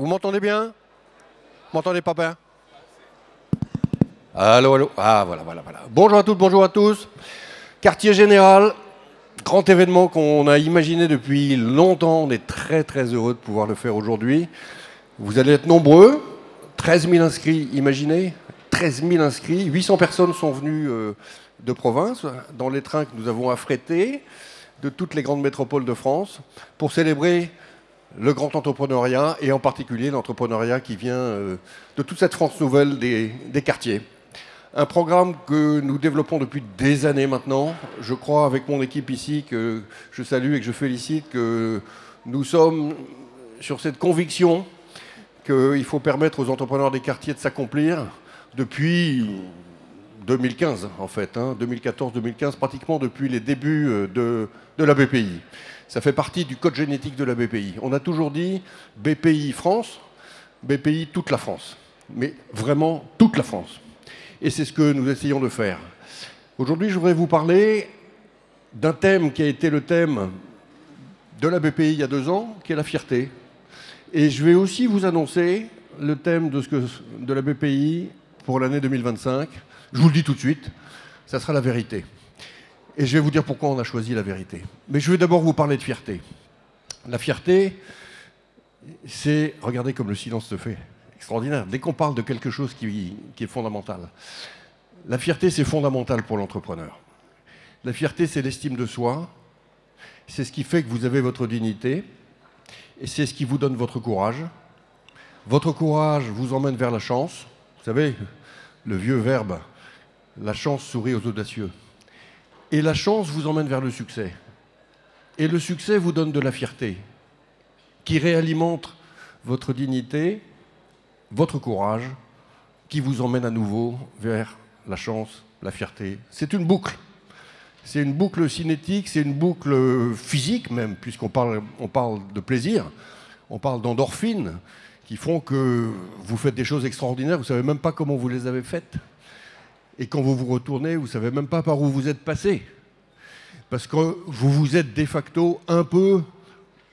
Vous m'entendez bien? Vous m'entendez pas bien? Allô, allô. Ah, voilà. Bonjour à toutes, bonjour à tous. Quartier général, grand événement qu'on a imaginé depuis longtemps. On est très heureux de pouvoir le faire aujourd'hui. Vous allez être nombreux. 13 000 inscrits, imaginez. 13 000 inscrits. 800 personnes sont venues de province dans les trains que nous avons affrétés de toutes les grandes métropoles de France pour célébrer le grand entrepreneuriat et en particulier l'entrepreneuriat qui vient de toute cette France nouvelle des quartiers. Un programme que nous développons depuis des années maintenant. Je crois avec mon équipe ici que je salue et que je félicite que nous sommes sur cette conviction qu'il faut permettre aux entrepreneurs des quartiers de s'accomplir depuis 2015 en fait, 2014-2015, pratiquement depuis les débuts de la BPI. Ça fait partie du code génétique de la BPI. On a toujours dit BPI France, BPI toute la France, mais vraiment toute la France. Et c'est ce que nous essayons de faire. Aujourd'hui, je voudrais vous parler d'un thème qui a été le thème de la BPI il y a 2 ans, qui est la fierté. Et je vais aussi vous annoncer le thème de la BPI pour l'année 2025. Je vous le dis tout de suite, ça sera la vérité. Et je vais vous dire pourquoi on a choisi la vérité. Mais je vais d'abord vous parler de fierté. La fierté, c'est, regardez comme le silence se fait, extraordinaire. Dès qu'on parle de quelque chose qui est fondamental. La fierté, c'est fondamental pour l'entrepreneur. La fierté, c'est l'estime de soi. C'est ce qui fait que vous avez votre dignité. Et c'est ce qui vous donne votre courage. Votre courage vous emmène vers la chance. Vous savez, le vieux verbe, la chance sourit aux audacieux. Et la chance vous emmène vers le succès. Et le succès vous donne de la fierté, qui réalimente votre dignité, votre courage, qui vous emmène à nouveau vers la chance, la fierté. C'est une boucle. C'est une boucle cinétique, c'est une boucle physique même, puisqu'on parle de plaisir, on parle d'endorphines, qui font que vous faites des choses extraordinaires, vous ne savez même pas comment vous les avez faites. Et quand vous vous retournez, vous ne savez même pas par où vous êtes passé. Parce que vous vous êtes de facto un peu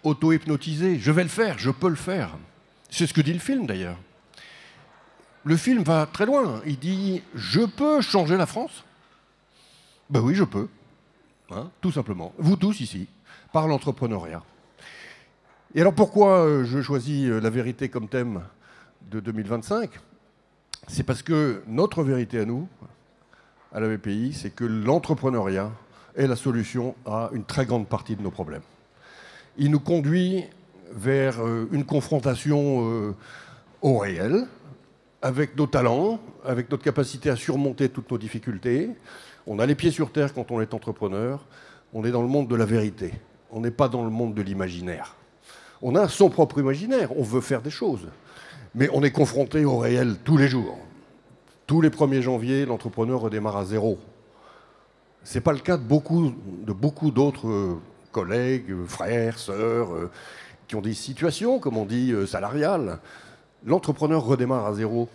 auto-hypnotisé. Je vais le faire, je peux le faire. C'est ce que dit le film d'ailleurs. Le film va très loin. Il dit « Je peux changer la France ?» Ben oui, je peux. Tout simplement. Vous tous ici, par l'entrepreneuriat. Et alors pourquoi je choisis la vérité comme thème de 2025 ? C'est parce que notre vérité à nous, à la BPI, c'est que l'entrepreneuriat est la solution à une très grande partie de nos problèmes. Il nous conduit vers une confrontation au réel, avec nos talents, avec notre capacité à surmonter toutes nos difficultés. On a les pieds sur terre quand on est entrepreneur, on est dans le monde de la vérité, on n'est pas dans le monde de l'imaginaire. On a son propre imaginaire, on veut faire des choses. Mais on est confronté au réel tous les jours. Tous les 1er janvier, l'entrepreneur redémarre à zéro. Ce n'est pas le cas de beaucoup d'autres collègues, frères, sœurs, qui ont des situations, comme on dit, salariales. L'entrepreneur redémarre à zéro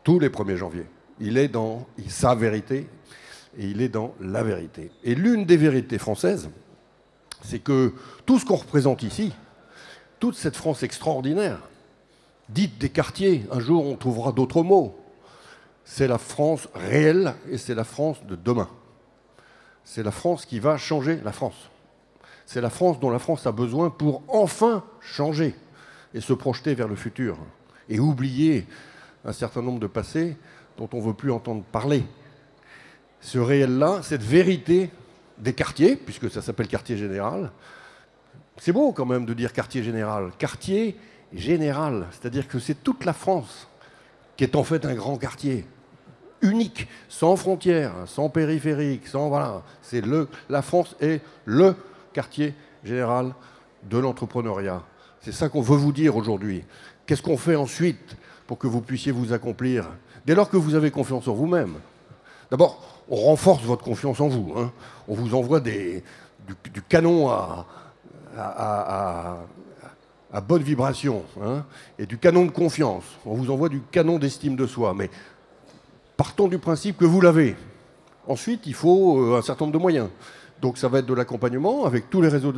tous les 1er janvier. Il est dans sa vérité et il est dans la vérité. Et l'une des vérités françaises, c'est que tout ce qu'on représente ici, toute cette France extraordinaire, dite des quartiers, un jour on trouvera d'autres mots. C'est la France réelle et c'est la France de demain. C'est la France qui va changer la France. C'est la France dont la France a besoin pour enfin changer et se projeter vers le futur. Et oublier un certain nombre de passés dont on ne veut plus entendre parler. Ce réel-là, cette vérité des quartiers, puisque ça s'appelle quartier général, c'est beau quand même de dire quartier général. Quartier général, c'est-à-dire que c'est toute la France qui est en fait un grand quartier, unique, sans frontières, sans périphérique, sans voilà. La France est le quartier général de l'entrepreneuriat. C'est ça qu'on veut vous dire aujourd'hui. Qu'est-ce qu'on fait ensuite pour que vous puissiez vous accomplir dès lors que vous avez confiance en vous-même? D'abord, on renforce votre confiance en vous. On vous envoie du canon à bonne vibration, et du canon de confiance. On vous envoie du canon d'estime de soi. Mais partons du principe que vous l'avez. Ensuite, il faut un certain nombre de moyens. Donc ça va être de l'accompagnement avec tous les réseaux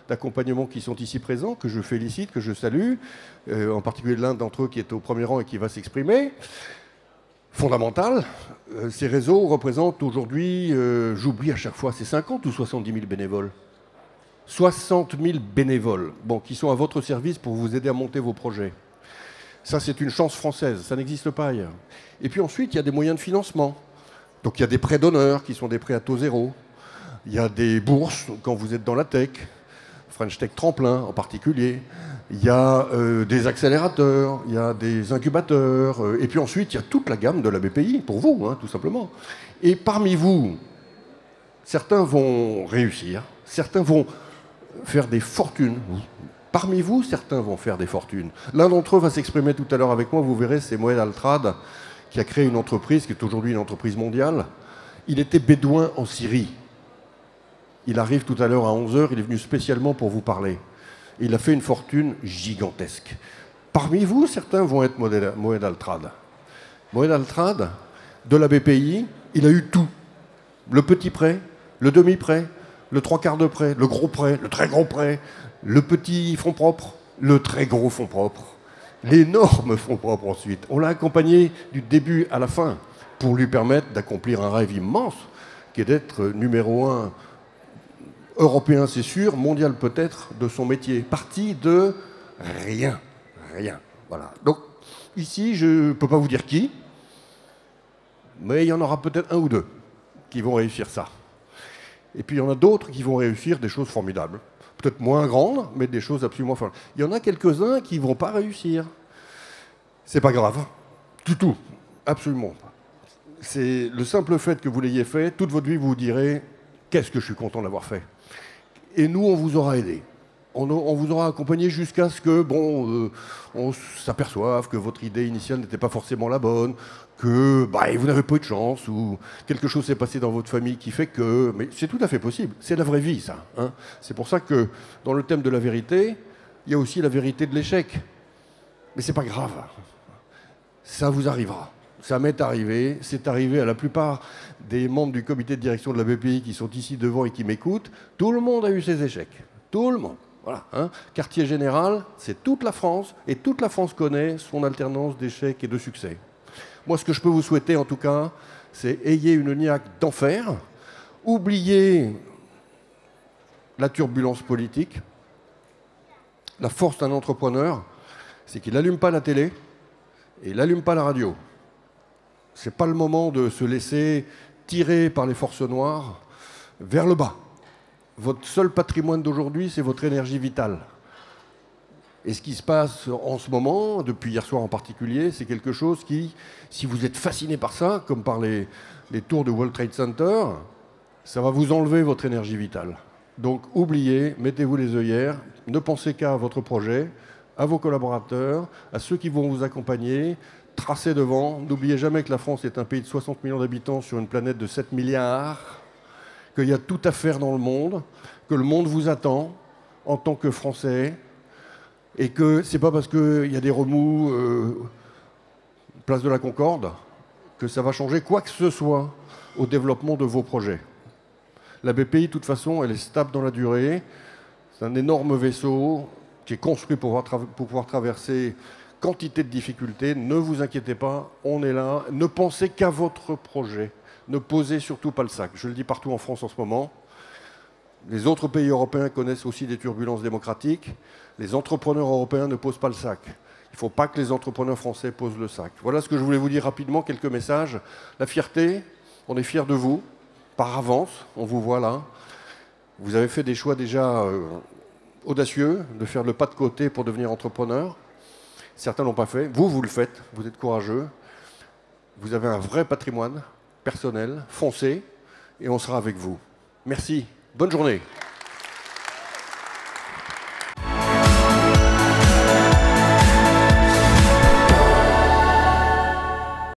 d'accompagnement qui sont ici présents, que je félicite, que je salue, en particulier l'un d'entre eux qui est au premier rang et qui va s'exprimer. Fondamental, ces réseaux représentent aujourd'hui, j'oublie à chaque fois, c'est 50 ou 70 000 bénévoles. 60 000 bénévoles, bon, qui sont à votre service pour vous aider à monter vos projets. Ça, c'est une chance française, ça n'existe pas ailleurs. Et puis ensuite, il y a des moyens de financement. Donc il y a des prêts d'honneur qui sont des prêts à taux zéro. Il y a des bourses quand vous êtes dans la tech, French Tech Tremplin en particulier. Il y a des accélérateurs, il y a des incubateurs. Et puis ensuite, il y a toute la gamme de la BPI, pour vous, hein, tout simplement. Et parmi vous, certains vont réussir, certains vont faire des fortunes. Parmi vous, certains vont faire des fortunes. L'un d'entre eux va s'exprimer tout à l'heure avec moi, vous verrez, c'est Moed Altrad, qui a créé une entreprise qui est aujourd'hui une entreprise mondiale. Il était bédouin en Syrie. Il arrive tout à l'heure à 11h, il est venu spécialement pour vous parler. Il a fait une fortune gigantesque. Parmi vous, certains vont être Moed Altrad. Moed Altrad, de la BPI, il a eu tout. Le petit prêt, le demi-prêt, le trois quarts de prêt, le gros prêt, le très gros prêt, le petit fonds propre, le très gros fonds propre, l'énorme fonds propre ensuite. On l'a accompagné du début à la fin pour lui permettre d'accomplir un rêve immense qui est d'être numéro 1 européen, c'est sûr, mondial peut-être, de son métier. Parti de rien. Rien. Voilà. Donc, ici, je ne peux pas vous dire qui, mais il y en aura peut-être un ou deux qui vont réussir ça. Et puis, il y en a d'autres qui vont réussir des choses formidables. Peut-être moins grandes, mais des choses absolument formidables. Il y en a quelques-uns qui ne vont pas réussir. C'est pas grave. Du tout. Absolument pas. C'est le simple fait que vous l'ayez fait, toute votre vie, vous vous direz « Qu'est-ce que je suis content d'avoir fait ?» Et nous, on vous aura aidé. On vous aura accompagné jusqu'à ce que, bon, on s'aperçoive que votre idée initiale n'était pas forcément la bonne, que vous n'avez pas eu de chance, ou quelque chose s'est passé dans votre famille qui fait que... Mais c'est tout à fait possible. C'est la vraie vie, ça. Hein. C'est pour ça que, dans le thème de la vérité, il y a aussi la vérité de l'échec. Mais c'est pas grave. Ça vous arrivera. Ça m'est arrivé, c'est arrivé à la plupart des membres du comité de direction de la BPI qui sont ici devant et qui m'écoutent. Tout le monde a eu ses échecs. Tout le monde. Voilà, hein. Quartier général, c'est toute la France, et toute la France connaît son alternance d'échecs et de succès. Moi, ce que je peux vous souhaiter, en tout cas, c'est ayez une niaque d'enfer, oubliez la turbulence politique. La force d'un entrepreneur, c'est qu'il n'allume pas la télé et il n'allume pas la radio. Ce n'est pas le moment de se laisser tirer par les forces noires vers le bas. Votre seul patrimoine d'aujourd'hui, c'est votre énergie vitale. Et ce qui se passe en ce moment, depuis hier soir en particulier, c'est quelque chose qui, si vous êtes fasciné par ça, comme par les tours de World Trade Center, ça va vous enlever votre énergie vitale. Donc oubliez, mettez-vous les œillères, ne pensez qu'à votre projet, à vos collaborateurs, à ceux qui vont vous accompagner, tracez devant. N'oubliez jamais que la France est un pays de 60 millions d'habitants sur une planète de 7 milliards, qu'il y a tout à faire dans le monde, que le monde vous attend en tant que Français, et que c'est pas parce qu'il y a des remous place de la Concorde que ça va changer quoi que ce soit au développement de vos projets. La BPI, de toute façon, elle est stable dans la durée. C'est un énorme vaisseau qui est construit pour pouvoir traverser quantité de difficultés. Ne vous inquiétez pas, on est là. Ne pensez qu'à votre projet. Ne posez surtout pas le sac. Je le dis partout en France en ce moment. Les autres pays européens connaissent aussi des turbulences démocratiques. Les entrepreneurs européens ne posent pas le sac. Il ne faut pas que les entrepreneurs français posent le sac. Voilà ce que je voulais vous dire rapidement, quelques messages. La fierté, on est fiers de vous, par avance, on vous voit là. Vous avez fait des choix déjà audacieux, de faire le pas de côté pour devenir entrepreneur. Certains ne l'ont pas fait. Vous, vous le faites, vous êtes courageux. Vous avez un vrai patrimoine personnel, foncez, et on sera avec vous. Merci. Bonne journée.